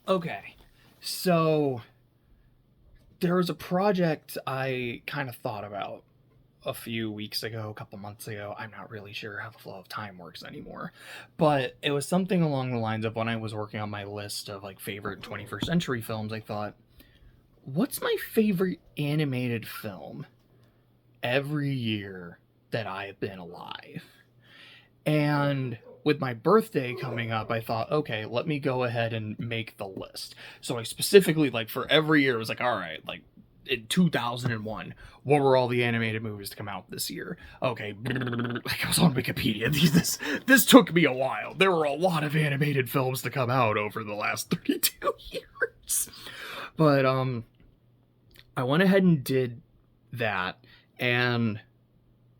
Okay, so there was a project I kind of thought about a few weeks ago, a couple months ago. I'm not really sure how the flow of time works anymore, but it was something along the lines of when I was working on my list of like favorite 21st century films. I thought, what's my favorite animated film every year that I have been alive? And with my birthday coming up, I thought, okay, let me go ahead and make the list. So I specifically, like, for every year, was like, all right, like, in 2001, what were all the animated movies to come out this year? Okay, like I was on Wikipedia. This took me a while. There were a lot of animated films to come out over the last 32 years. But I went ahead and did that, and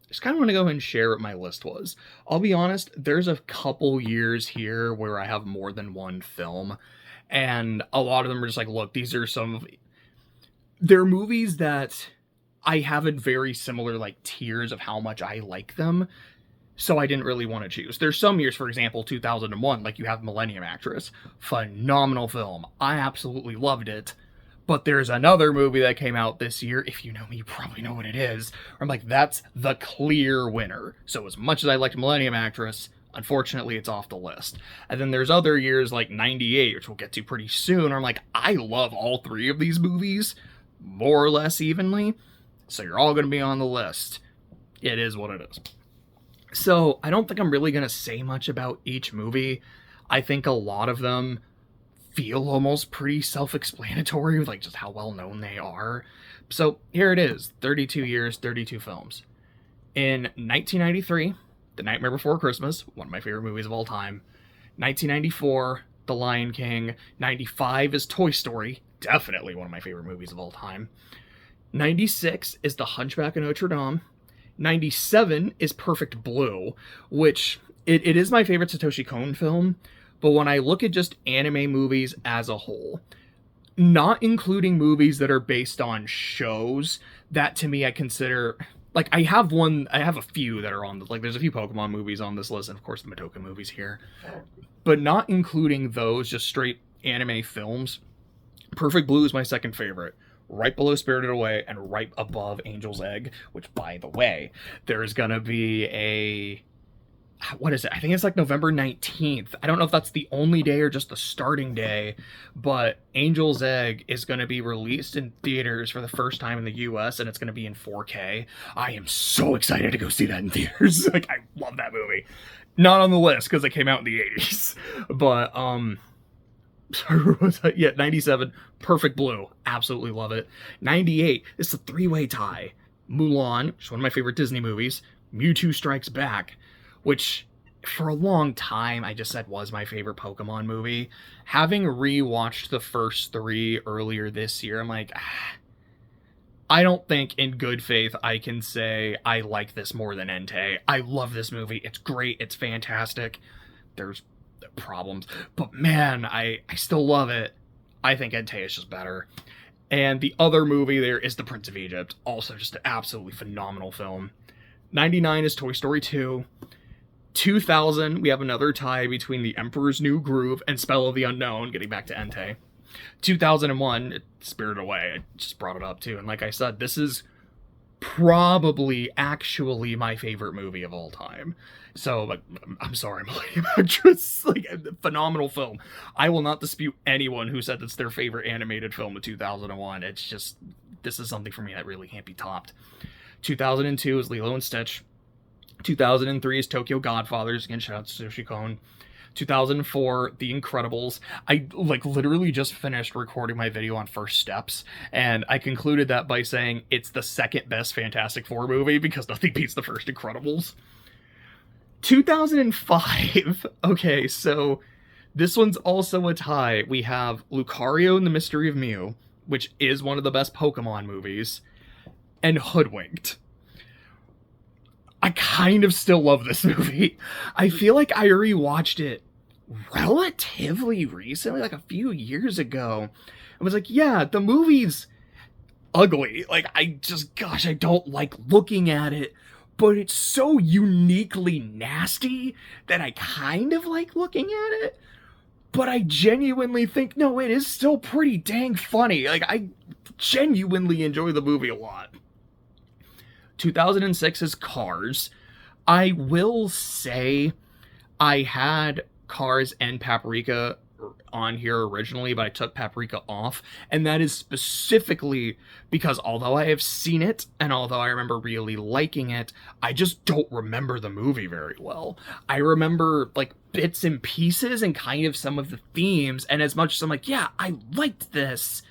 just kind of want to go ahead and share what my list was. I'll be honest, there's a couple years here where I have more than one film, and a lot of them are just like, look, these are some of. They're movies that I have in very similar like tiers of how much I like them, so I didn't really want to choose. There's some years, for example, 2001, like you have Millennium Actress. Phenomenal film. I absolutely loved it. But there's another movie that came out this year. If you know me, you probably know what it is. I'm like, that's the clear winner. So as much as I liked Millennium Actress, unfortunately, it's off the list. And then there's other years like 98, which we'll get to pretty soon, where I'm like, I love all three of these movies, more or less evenly. So you're all going to be on the list. It is what it is. So I don't think I'm really going to say much about each movie. I think a lot of them feel almost pretty self-explanatory with like just how well known they are. So here it is, 32 years, 32 films. In 1993, The Nightmare Before Christmas, one of my favorite movies of all time. 1994, The Lion King. 95 is Toy Story, definitely one of my favorite movies of all time. 96 is The Hunchback of Notre Dame. 97 is Perfect Blue, which it is my favorite Satoshi Kon film. But when I look at just anime movies as a whole, not including movies that are based on shows, that to me I consider, like, I have a few that are on, like, there's a few Pokemon movies on this list, and of course the Madoka movies here. But not including those, just straight anime films, Perfect Blue is my second favorite. Right below Spirited Away and right above Angel's Egg, which, by the way, there's gonna be a... what is it? I think it's like November 19th. I don't know if that's the only day or just the starting day, but Angel's Egg is going to be released in theaters for the first time in the US, and it's going to be in 4K. I am so excited to go see that in theaters. Like, I love that movie. Not on the list because it came out in the 80s. But, sorry, what was that? Yeah, 97, Perfect Blue. Absolutely love it. 98, it's a three-way tie. Mulan, which is one of my favorite Disney movies. Mewtwo Strikes Back, which for a long time I just said was my favorite Pokemon movie. Having rewatched the first three earlier this year, I'm like, I don't think in good faith I can say I like this more than Entei. I love this movie. It's great. It's fantastic. There's problems, but man, I still love it. I think Entei is just better. And the other movie there is The Prince of Egypt. Also just an absolutely phenomenal film. 99 is Toy Story 2. 2000, we have another tie between The Emperor's New Groove and Spell of the Unknown, getting back to Entei. 2001, Spirited Away, I just brought it up too. And like I said, this is probably actually my favorite movie of all time. So, like, I'm sorry, Millennium Actress, like, a phenomenal film. I will not dispute anyone who said that's their favorite animated film of 2001. It's just, this is something for me that really can't be topped. 2002 is Lilo and Stitch. 2003 is Tokyo Godfathers, again, shout out to Satoshi Kon. 2004, The Incredibles. I, like, literally just finished recording my video on First Steps, and I concluded that by saying it's the second best Fantastic Four movie because nothing beats the first Incredibles. 2005, okay, so this one's also a tie. We have Lucario and the Mystery of Mew, which is one of the best Pokemon movies, and Hoodwinked. I kind of still love this movie. I feel like I rewatched it relatively recently, like a few years ago. I was like, yeah, the movie's ugly. Like, I don't like looking at it, but it's so uniquely nasty that I kind of like looking at it. but I genuinely think, no, it is still pretty dang funny. Like, I genuinely enjoy the movie a lot. 2006 is Cars. I will say I had Cars and Paprika on here originally, but I took Paprika off, and that is specifically because although I have seen it, and although I remember really liking it, I just don't remember the movie very well. I remember, like, bits and pieces and kind of some of the themes, and as much as I'm like, yeah, I liked this,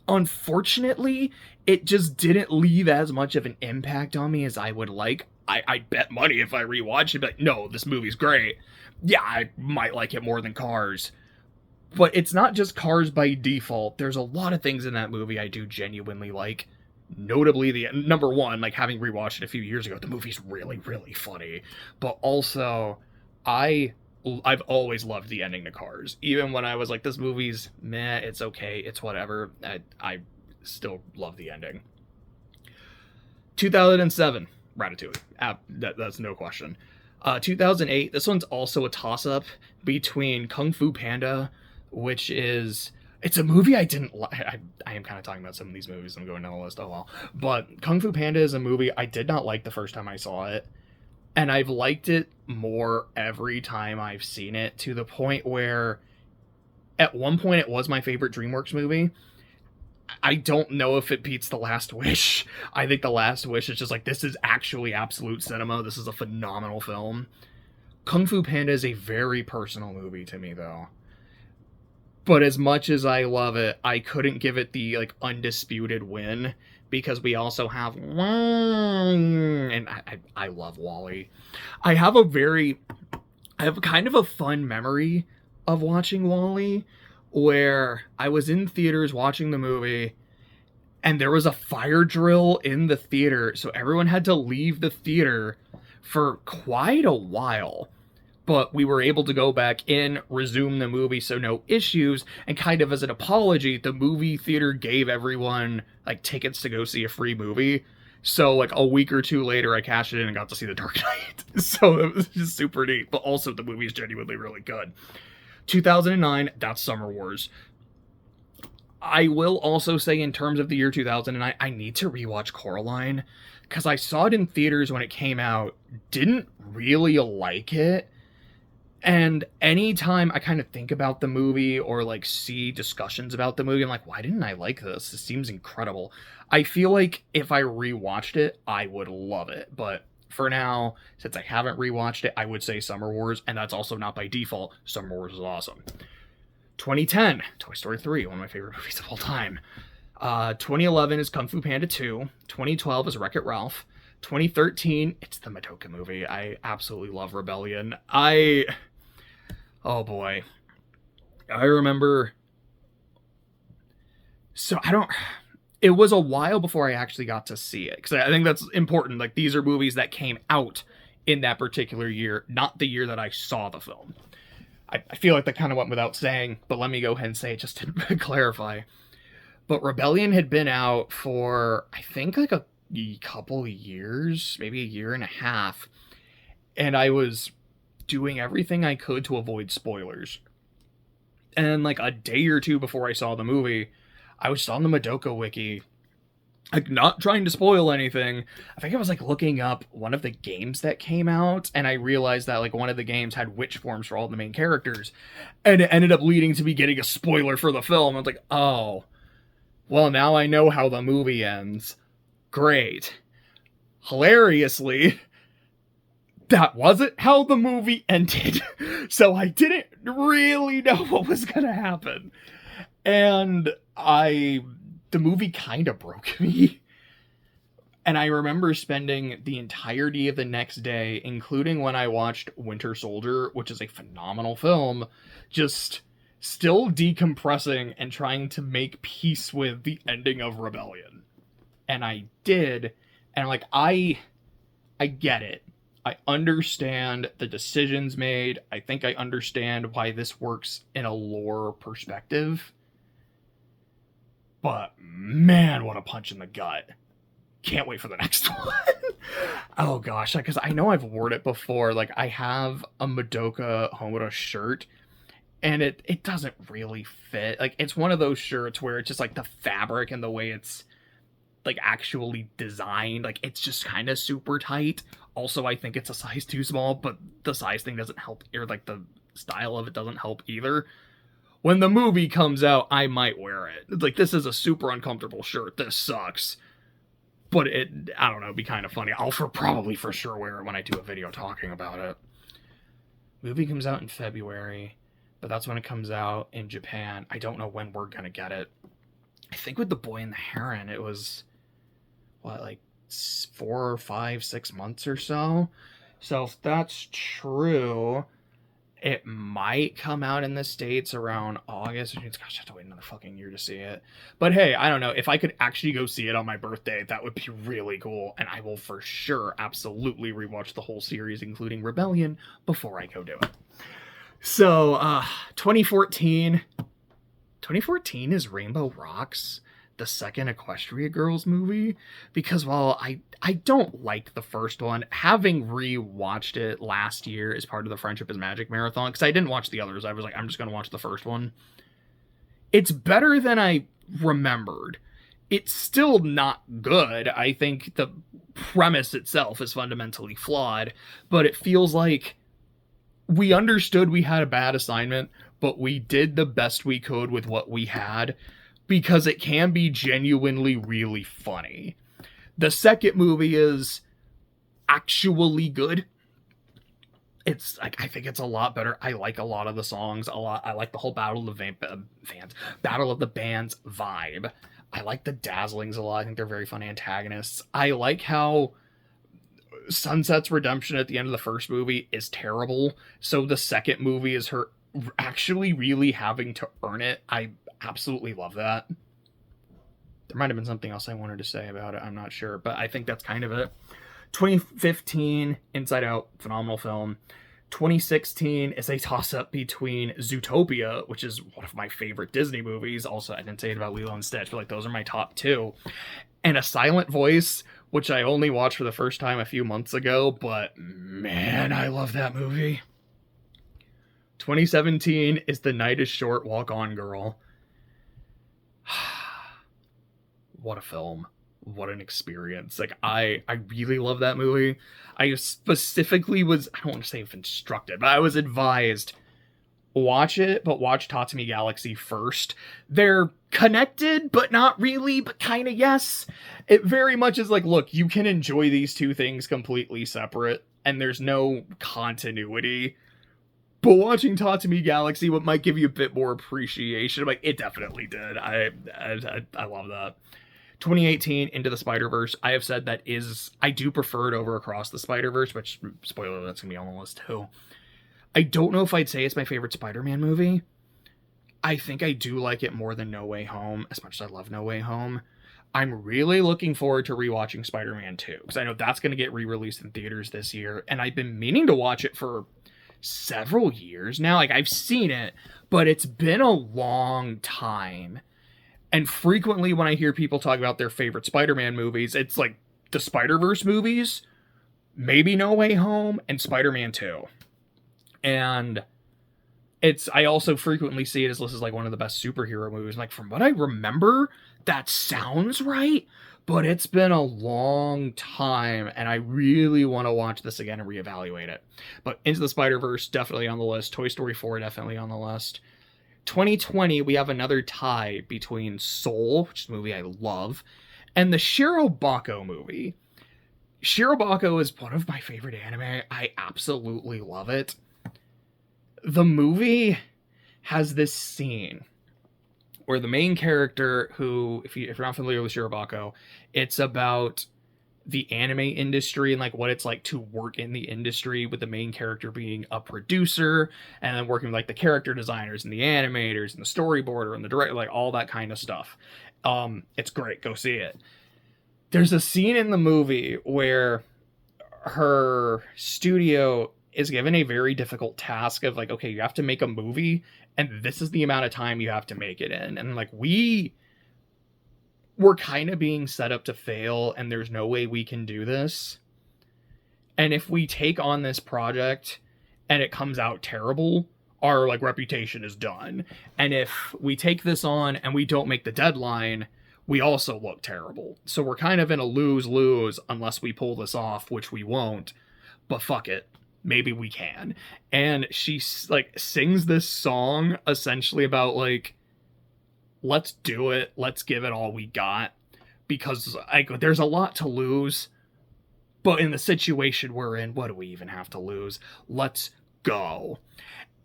unfortunately, it just didn't leave as much of an impact on me as I would like. I'd bet money if I rewatch it, but no, this movie's great. Yeah, I might like it more than Cars. But it's not just Cars by default. There's a lot of things in that movie I do genuinely like. Notably, the number one, like having rewatched it a few years ago, the movie's really, really funny. But also, I've always loved the ending to Cars. Even when I was like, this movie's meh, it's okay, it's whatever, I still love the ending. 2007, Ratatouille. That's no question. 2008, this one's also a toss-up between Kung Fu Panda, which is... It's a movie I didn't like. I am kind of talking about some of these movies. I'm going down the list. Oh, well. But Kung Fu Panda is a movie I did not like the first time I saw it. And I've liked it more every time I've seen it, to the point where at one point it was my favorite DreamWorks movie. I don't know if it beats The Last Wish. I think The Last Wish is just like, this is actually absolute cinema. This is a phenomenal film. Kung Fu Panda is a very personal movie to me, though. But as much as I love it, I couldn't give it the, like, undisputed win, because we also have... And I love WALL-E. I have kind of a fun memory of watching WALL-E, where I was in theaters watching the movie, and there was a fire drill in the theater, so everyone had to leave the theater for quite a while. But we were able to go back in, resume the movie, so no issues, and kind of as an apology, the movie theater gave everyone, like, tickets to go see a free movie. So, like, a week or two later, I cashed it in and got to see The Dark Knight. So it was just super neat, but also the movie is genuinely really good. 2009, that's Summer Wars. I will also say, in terms of the year 2009, I need to rewatch Coraline, because I saw it in theaters when it came out, didn't really like it, and anytime I kind of think about the movie or, like, see discussions about the movie, I'm like, why didn't I like this? This seems incredible. I feel like if I rewatched it, I would love it, but for now, since I haven't rewatched it, I would say Summer Wars, and that's also not by default. Summer Wars is awesome. 2010, Toy Story 3, one of my favorite movies of all time. 2011 is Kung Fu Panda 2. 2012 is Wreck-It Ralph. 2013, it's the Madoka movie. I absolutely love Rebellion. Oh boy. I remember... So, it was a while before I actually got to see it, because I think that's important. Like, these are movies that came out in that particular year, not the year that I saw the film. I feel like that kind of went without saying, but let me go ahead and say it just to clarify. But Rebellion had been out for, I think, like a couple of years, maybe a year and a half, and I was doing everything I could to avoid spoilers. And like a day or two before I saw the movie, I was on the Madoka wiki, like, not trying to spoil anything. I think I was, like, looking up one of the games that came out, and I realized that, like, one of the games had witch forms for all the main characters, and it ended up leading to me getting a spoiler for the film. I was like, oh, well, now I know how the movie ends. Great. Hilariously, that wasn't how the movie ended, so I didn't really know what was gonna happen. And the movie kind of broke me. And I remember spending the entirety of the next day, including when I watched Winter Soldier, which is a phenomenal film, just still decompressing and trying to make peace with the ending of Rebellion. And I did, and like, I get it. I understand the decisions made. I think I understand why this works in a lore perspective. But man, what a punch in the gut. Can't wait for the next one. Oh gosh, because I know I've worn it before. Like, I have a Madoka Homura shirt, and it doesn't really fit. Like, it's one of those shirts where it's just like the fabric and the way it's like actually designed, like it's just kind of super tight. Also, I think it's a size too small, but the size thing doesn't help, or like the style of it doesn't help either. When the movie comes out, I might wear it. It's like, this is a super uncomfortable shirt, this sucks, but I don't know, it'd be kind of funny. I'll probably for sure wear it when I do a video talking about it. Movie comes out in February, but that's when it comes out in Japan. I don't know when we're gonna get it. I think with The Boy and the Heron, it was what, like 4 or 5, 6 months or so. So if that's true, it might come out in the States around August. Gosh, I have to wait another fucking year to see it. But hey, I don't know. If I could actually go see it on my birthday, that would be really cool. And I will for sure absolutely rewatch the whole series, including Rebellion, before I go do it. So, 2014 is Rainbow Rocks, the second Equestria Girls movie, because while I don't like the first one, having rewatched it last year as part of the Friendship is Magic marathon, because I didn't watch the others, I was like, I'm just going to watch the first one. It's better than I remembered. It's still not good. I think the premise itself is fundamentally flawed, but it feels like we understood we had a bad assignment, but we did the best we could with what we had, because it can be genuinely really funny. The second movie is actually good. It's like, I think it's a lot better. I like a lot of the songs a lot. I like the whole Battle of the Bands vibe. I like the Dazzlings a lot. I think they're very fun antagonists. I like how Sunset's redemption at the end of the first movie is terrible, so the second movie is her actually really having to earn it. I absolutely love that. There might have been something else I wanted to say about it, I'm not sure, but I think that's kind of it. 2015, Inside Out, phenomenal film. 2016 is a toss-up between Zootopia, which is one of my favorite Disney movies. Also, I didn't say it about Lilo and Stitch, but like, those are my top two. And A Silent Voice, which I only watched for the first time a few months ago, but man, I love that movie. 2017 is The Night is Short, Walk On Girl. What a film. What an experience. Like, I really love that movie. I specifically was, I don't want to say instructed, but I was advised, watch it, but watch Tatami Galaxy first. They're connected, but not really, but kind of yes. It very much is like, look, you can enjoy these two things completely separate, and there's no continuity. But watching Tatami Galaxy, what might give you a bit more appreciation, like, it definitely did. I love that. 2018, Into the Spider-Verse. I have said that I do prefer it over Across the Spider-Verse, which, spoiler, that's going to be on the list too. I don't know if I'd say it's my favorite Spider-Man movie. I think I do like it more than No Way Home, as much as I love No Way Home. I'm really looking forward to rewatching Spider-Man 2, because I know that's going to get re-released in theaters this year, and I've been meaning to watch it for several years now. Like, I've seen it, but it's been a long time. And frequently when I hear people talk about their favorite Spider-Man movies, it's like the Spider-Verse movies, maybe No Way Home, and Spider-Man 2. And I also frequently see it as listed as like one of the best superhero movies. Like, from what I remember, that sounds right, but it's been a long time, and I really want to watch this again and reevaluate it. But Into the Spider-Verse, definitely on the list. Toy Story 4, definitely on the list. 2020, we have another tie between Soul, which is a movie I love, and the Shirobako movie. Shirobako is one of my favorite anime. I absolutely love it. The movie has this scene where the main character, who, if you're not familiar with Shirobako, it's about the anime industry and like what it's like to work in the industry, with the main character being a producer and then working with like the character designers and the animators and the storyboarder and the director, like all that kind of stuff. It's great. Go see it. There's a scene in the movie where her studio is given a very difficult task of like, okay, you have to make a movie and this is the amount of time you have to make it in. And like, we're kind of being set up to fail, and there's no way we can do this. And if we take on this project and it comes out terrible, our like reputation is done. And if we take this on and we don't make the deadline, we also look terrible. So we're kind of in a lose-lose unless we pull this off, which we won't. But fuck it. Maybe we can. And she like sings this song essentially about like, let's do it. Let's give it all we got. Because like there's a lot to lose. But in the situation we're in, what do we even have to lose? Let's go.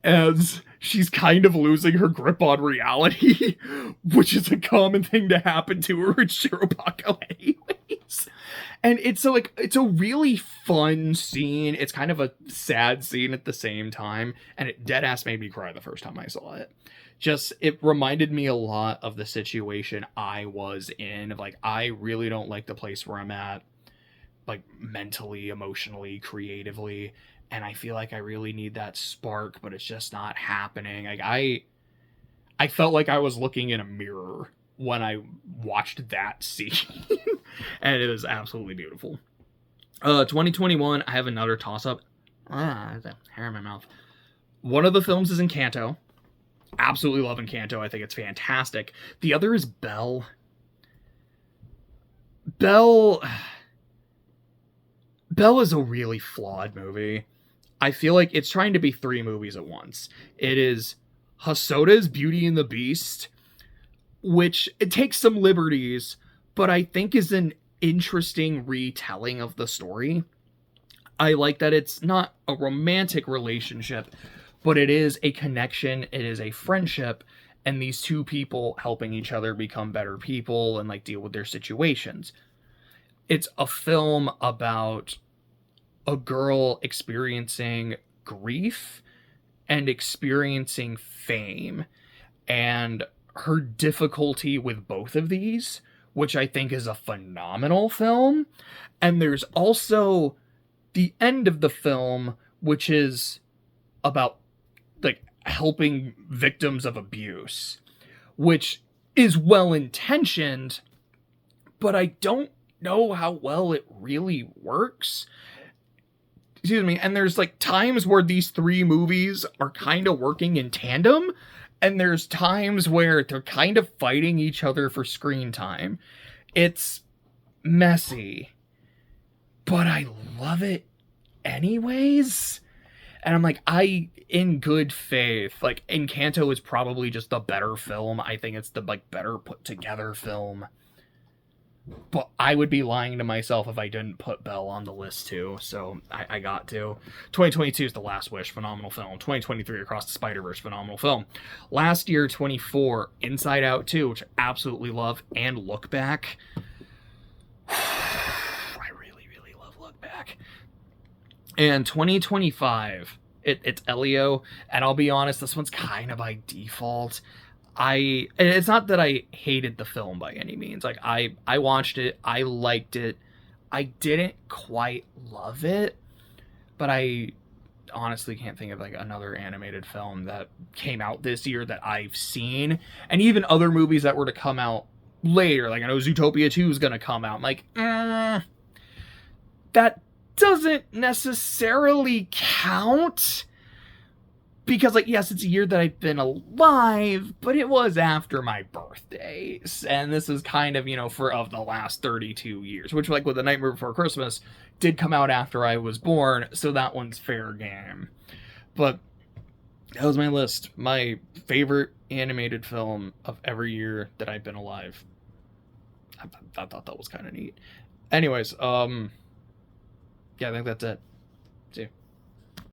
As she's kind of losing her grip on reality, which is a common thing to happen to her in Shirobako anyways. And it's a really fun scene. It's kind of a sad scene at the same time, and it deadass made me cry the first time I saw it. Just, it reminded me a lot of the situation I was in. Like, I really don't like the place where I'm at, like, mentally, emotionally, creatively, and I feel like I really need that spark, but it's just not happening. Like, I felt like I was looking in a mirror when I watched that scene, and it was absolutely beautiful. 2021, I have another toss-up. I have hair in my mouth. One of the films is Encanto. Absolutely love Encanto. I think it's fantastic. The other is Belle. Belle is a really flawed movie. I feel like it's trying to be 3 movies at once. It is Hosoda's Beauty and the Beast, which it takes some liberties, but I think is an interesting retelling of the story. I like that it's not a romantic relationship, but it is a connection, it is a friendship, and these two people helping each other become better people and like deal with their situations. It's a film about a girl experiencing grief and experiencing fame, and her difficulty with both of these, which I think is a phenomenal film. And there's also the end of the film, which is about like helping victims of abuse, which is well intentioned, but I don't know how well it really works. Excuse me. And there's like times where these 3 movies are kind of working in tandem, and there's times where they're kind of fighting each other for screen time. It's messy, but I love it anyways. And I'm like, in good faith, like, Encanto is probably just the better film. I think it's the, like, better put together film. But I would be lying to myself if I didn't put Belle on the list too, so I got to. 2022 is The Last Wish, phenomenal film. 2023, Across the Spider-Verse, phenomenal film. Last year, 24, Inside Out 2, which I absolutely love, and Look Back. I really, really love Look Back. And 2025, it's Elio, and I'll be honest, this one's kind of by default. It's not that I hated the film by any means. Like, I watched it, I liked it, I didn't quite love it, but I honestly can't think of like another animated film that came out this year that I've seen, and even other movies that were to come out later. Like, I know Zootopia 2 is gonna come out. I'm like, that doesn't necessarily count. Because, like, yes, it's a year that I've been alive, but it was after my birthday. And this is kind of, of the last 32 years. Which, like, with The Nightmare Before Christmas, did come out after I was born, so that one's fair game. But that was my list. My favorite animated film of every year that I've been alive. I thought that was kind of neat. Anyways, yeah, I think that's it.